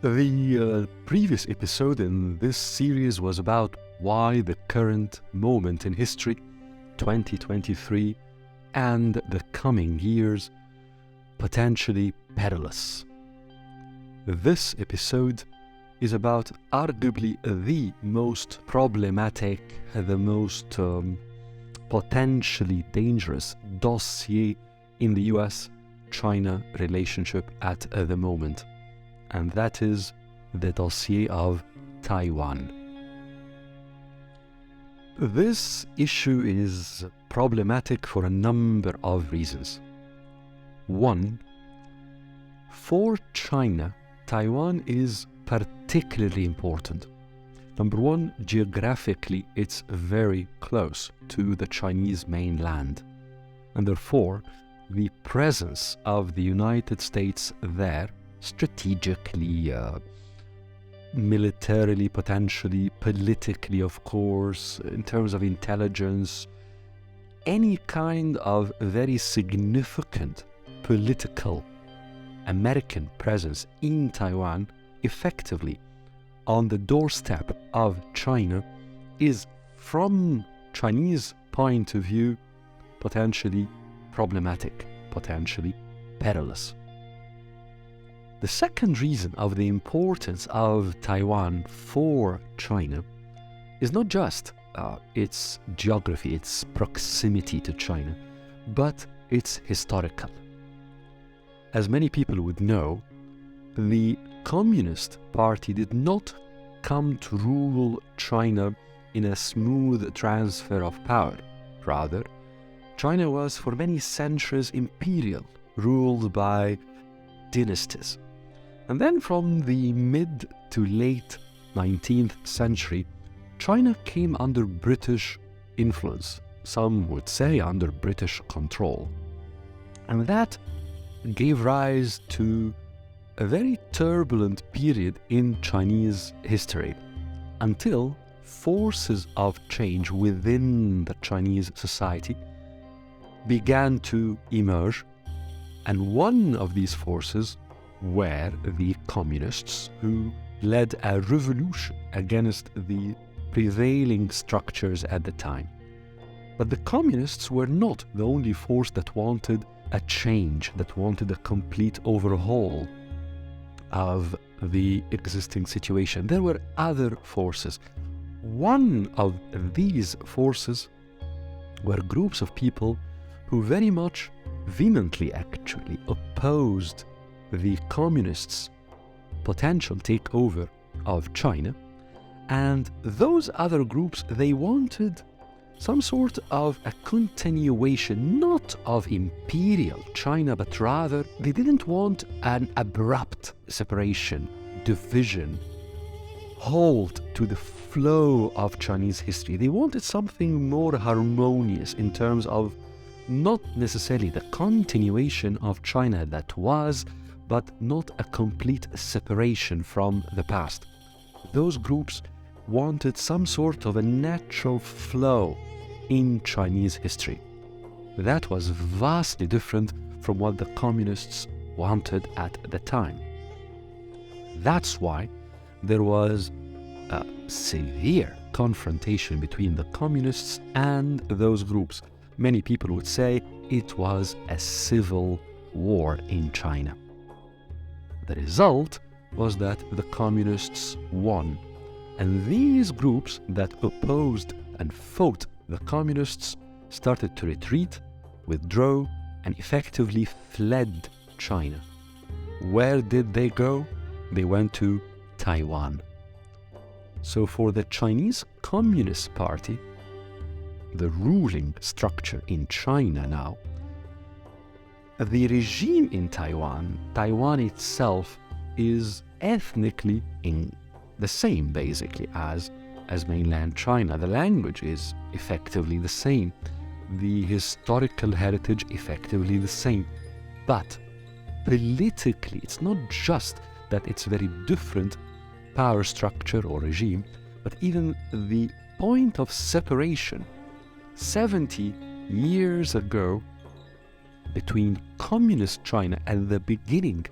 The previous episode in this series was about why the current moment in history, 2023, and the coming years, potentially perilous. This episode is about arguably the most problematic, the most potentially dangerous dossier in the US-China relationship at the moment. And that is the dossier of Taiwan. This issue is problematic for a number of reasons. One, for China, Taiwan is particularly important. Number one, geographically, it's very close to the Chinese mainland. And therefore, the presence of the United States there, strategically, militarily, potentially, politically, of course, in terms of intelligence, any kind of very significant political American presence in Taiwan, effectively on the doorstep of China, is, from Chinese point of view, potentially problematic, potentially perilous. The second reason of the importance of Taiwan for China is not just its geography, its proximity to China, but it's historical. As many people would know, the Communist Party did not come to rule China in a smooth transfer of power. Rather, China was for many centuries imperial, ruled by dynasties. And then from the mid to late 19th century, China came under British influence, some would say under British control. And that gave rise to a very turbulent period in Chinese history, until forces of change within the Chinese society began to emerge, and one of these forces were the communists, who led a revolution against the prevailing structures at the time. But the communists were not the only force that wanted a change, that wanted a complete overhaul of the existing situation. There were other forces. One of these forces were groups of people who very much vehemently actually opposed the communists' potential takeover of China. And those other groups, they wanted some sort of a continuation, not of imperial China, but rather they didn't want an abrupt separation, division, halt to the flow of Chinese history. They wanted something more harmonious in terms of not necessarily the continuation of China that was, but not a complete separation from the past. Those groups wanted some sort of a natural flow in Chinese history. That was vastly different from what the communists wanted at the time. That's why there was a severe confrontation between the communists and those groups. Many people would say it was a civil war in China. The result was that the communists won. And these groups that opposed and fought the communists started to retreat, withdraw, and effectively fled China. Where did they go? They went to Taiwan. So for the Chinese Communist Party, the ruling structure in China now, the regime in Taiwan itself is ethnically the same basically as mainland China. The language is effectively the same. The historical heritage effectively the same. But politically, it's not just that it's very different power structure or regime, but even the point of separation 70 years ago between communist China at the beginning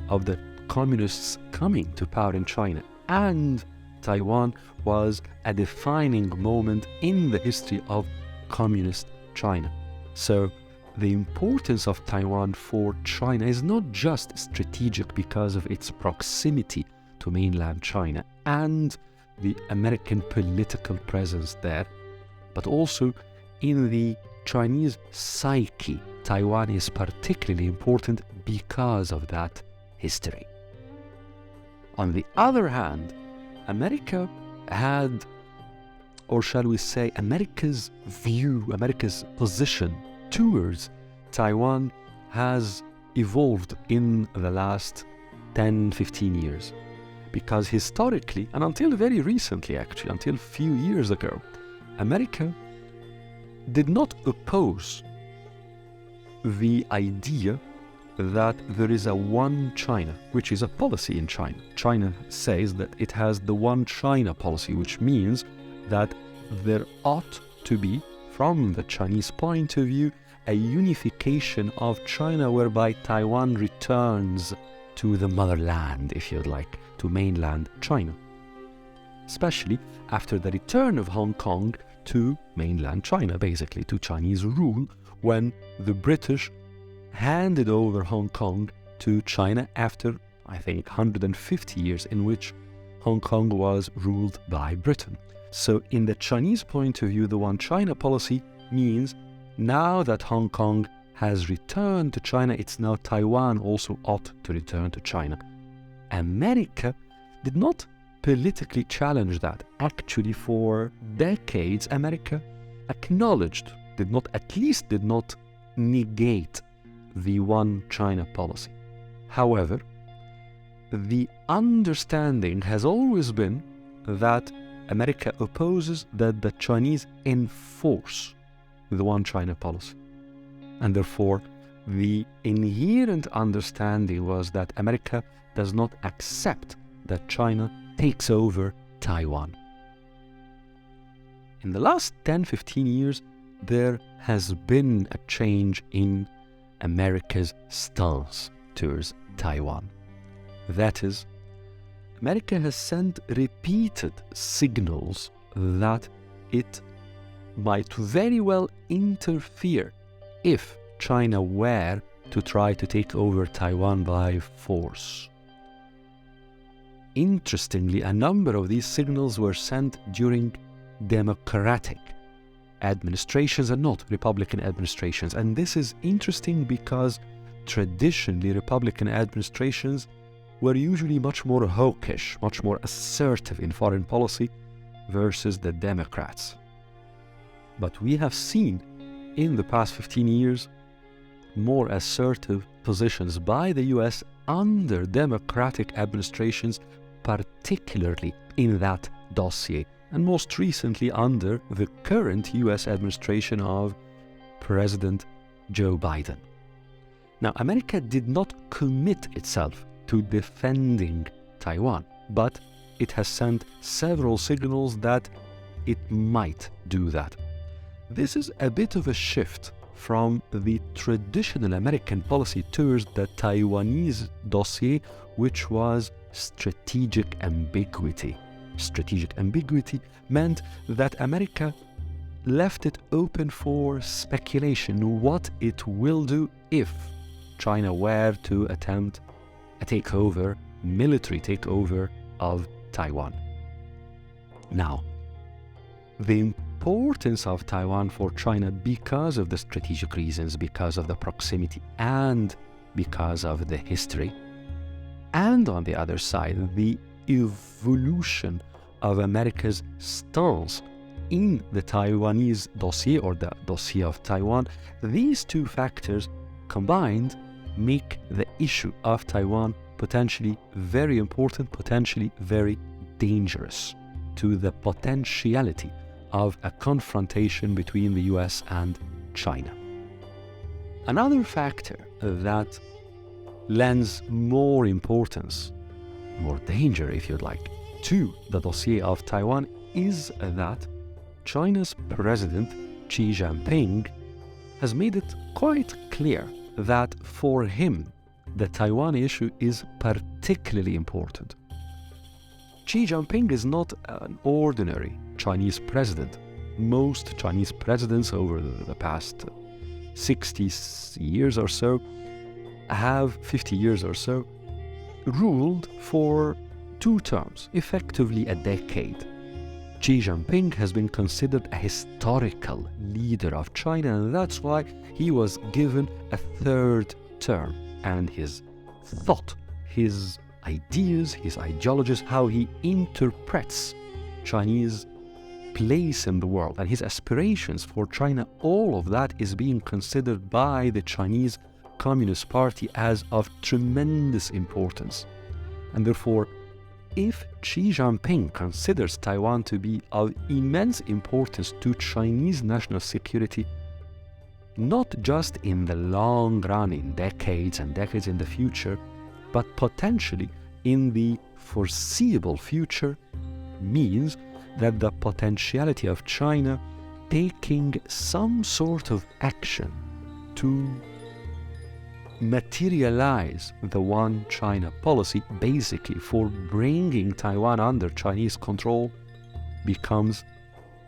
of the communists coming to power in China, and Taiwan was a defining moment in the history of communist China. So the importance of Taiwan for China is not just strategic because of its proximity to mainland China and the American political presence there, but also in the Chinese psyche. Taiwan is particularly important because of that history. On the other hand, America had, or shall we say, America's view, America's position towards Taiwan has evolved in the last 10, 15 years. Because historically, and until very recently actually, until a few years ago, America did not oppose the idea that there is a one China, which is a policy in China. China says that it has the one China policy, which means that there ought to be, from the Chinese point of view, a unification of China whereby Taiwan returns to the motherland, if you'd like, to mainland China. Especially after the return of Hong Kong to mainland China, basically to Chinese rule, when the British handed over Hong Kong to China after, I think, 150 years in which Hong Kong was ruled by Britain. So in the Chinese point of view, the one China policy means now that Hong Kong has returned to China, it's now Taiwan also ought to return to China. America did not politically challenge that. Actually, for decades, America acknowledged, did not negate the one China policy. However, the understanding has always been that America opposes that the Chinese enforce the one China policy. And therefore, the inherent understanding was that America does not accept that China takes over Taiwan. In the last 10-15 years, there has been a change in America's stance towards Taiwan. That is, America has sent repeated signals that it might very well interfere if China were to try to take over Taiwan by force. Interestingly, a number of these signals were sent during democratic administrations and not Republican administrations. And this is interesting because traditionally Republican administrations were usually much more hawkish, much more assertive in foreign policy versus the Democrats. But we have seen in the past 15 years more assertive positions by the US under democratic administrations, particularly in that dossier, and most recently under the current US administration of President Joe Biden. Now, America did not commit itself to defending Taiwan, but it has sent several signals that it might do that. This is a bit of a shift from the traditional American policy towards the Taiwanese dossier, which was strategic ambiguity. Strategic ambiguity meant that America left it open for speculation what it will do if China were to attempt a takeover, military takeover of Taiwan. Now, the importance of Taiwan for China, because of the strategic reasons, because of the proximity, and because of the history, and on the other side, the evolution of America's stance in the Taiwanese dossier or the dossier of Taiwan, these two factors combined make the issue of Taiwan potentially very important, potentially very dangerous to the potentiality of a confrontation between the US and China. Another factor that lends more importance, more danger if you'd like, to the dossier of Taiwan is that China's President Xi Jinping has made it quite clear that for him the Taiwan issue is particularly important. Xi Jinping is not an ordinary Chinese president. Most Chinese presidents over the past 60 years or so 50 years or so, ruled for 2 terms, effectively a decade. Xi Jinping has been considered a historical leader of China, and that's why he was given a 3rd term. And his thought, his ideas, his ideologies, how he interprets Chinese place in the world, and his aspirations for China, all of that is being considered by the Chinese Communist Party as of tremendous importance. And therefore, if Xi Jinping considers Taiwan to be of immense importance to Chinese national security, not just in the long run, in decades and decades in the future, but potentially in the foreseeable future, means that the potentiality of China taking some sort of action to materialize the One China policy, basically for bringing Taiwan under Chinese control, becomes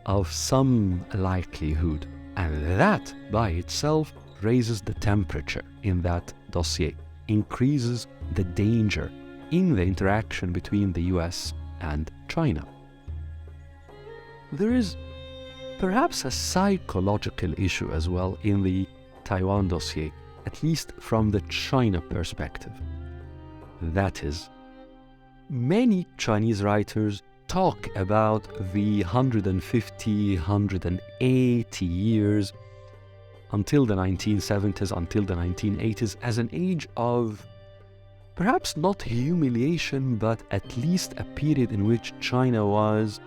of some likelihood. And that by itself raises the temperature in that dossier, increases the danger in the interaction between the US and China. There is perhaps a psychological issue as well in the Taiwan dossier, at least from the China perspective. That is, many Chinese writers talk about the 150, 180 years until the 1970s, until the 1980s, as an age of perhaps not humiliation, but at least a period in which China was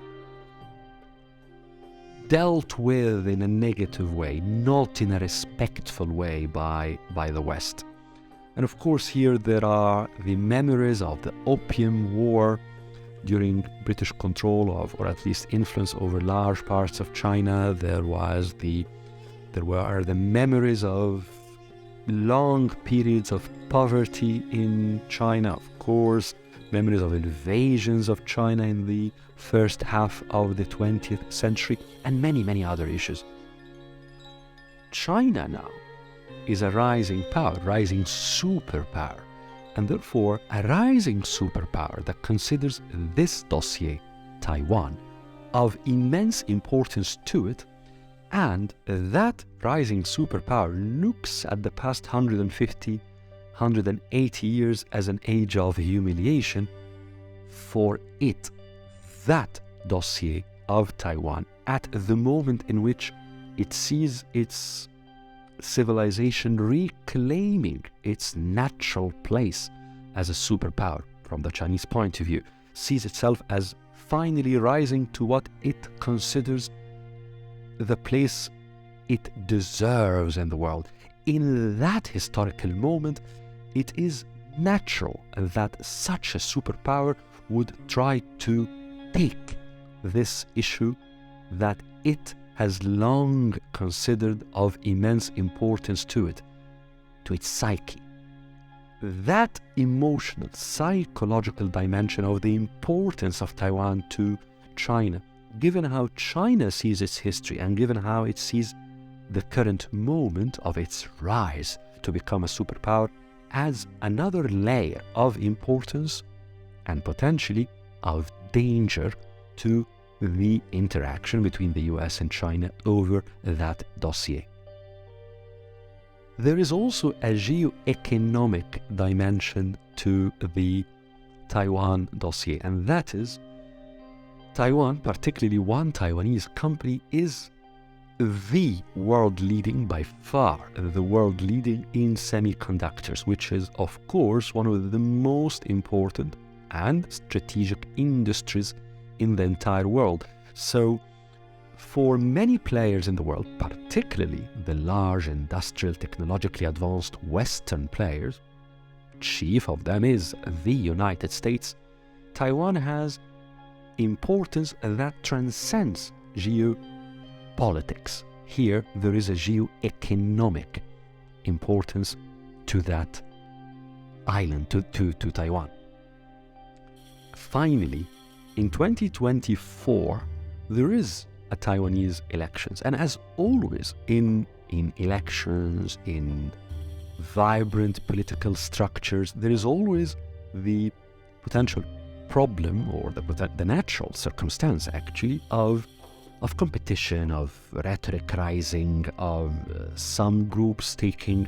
dealt with in a negative way, not in a respectful way by the West. And of course here there are the memories of the Opium War during British control of, or at least influence over large parts of China. There were the memories of long periods of poverty in China, of course, memories of invasions of China in the first half of the 20th century, and many, many other issues. China now is a rising power, rising superpower, and therefore a rising superpower that considers this dossier, Taiwan, of immense importance to it, and that rising superpower looks at the past 150, 180 years as an age of humiliation. For it, that dossier of Taiwan, at the moment in which it sees its civilization reclaiming its natural place as a superpower from the Chinese point of view, sees itself as finally rising to what it considers the place it deserves in the world. In that historical moment, it is natural that such a superpower would try to take this issue that it has long considered of immense importance to it, to its psyche. That emotional, psychological dimension of the importance of Taiwan to China, given how China sees its history and given how it sees the current moment of its rise to become a superpower, adds another layer of importance and potentially of danger to the interaction between the US and China over that dossier. There is also a geoeconomic dimension to the Taiwan dossier, and that is Taiwan, particularly one Taiwanese company, is the world leading, by far the world leading in semiconductors, which is of course one of the most important and strategic industries in the entire world. So for many players in the world, particularly the large industrial technologically advanced Western players, chief of them is the United States, Taiwan has importance that transcends geopolitics. Here there is a geoeconomic importance to that island, to Taiwan. Finally, in 2024, there is a Taiwanese elections. And as always, in elections, in vibrant political structures, there is always the potential problem, or the natural circumstance actually, of competition, of rhetoric rising, of some groups taking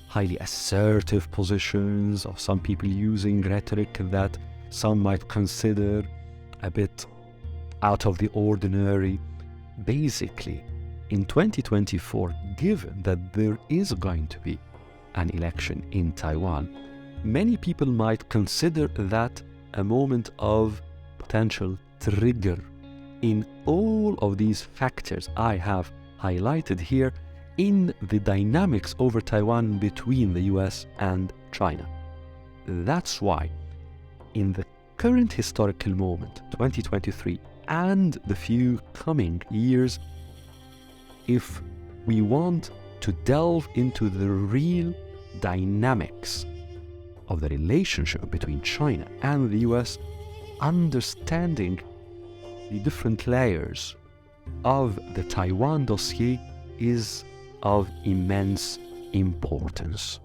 highly assertive positions, of some people using rhetoric that some might consider a bit out of the ordinary. Basically, in 2024, given that there is going to be an election in Taiwan, many people might consider that a moment of potential trigger in all of these factors I have highlighted here in the dynamics over Taiwan between the US and China. That's why in the current historical moment, 2023, and the few coming years, if we want to delve into the real dynamics of the relationship between China and the US, understanding the different layers of the Taiwan dossier is of immense importance.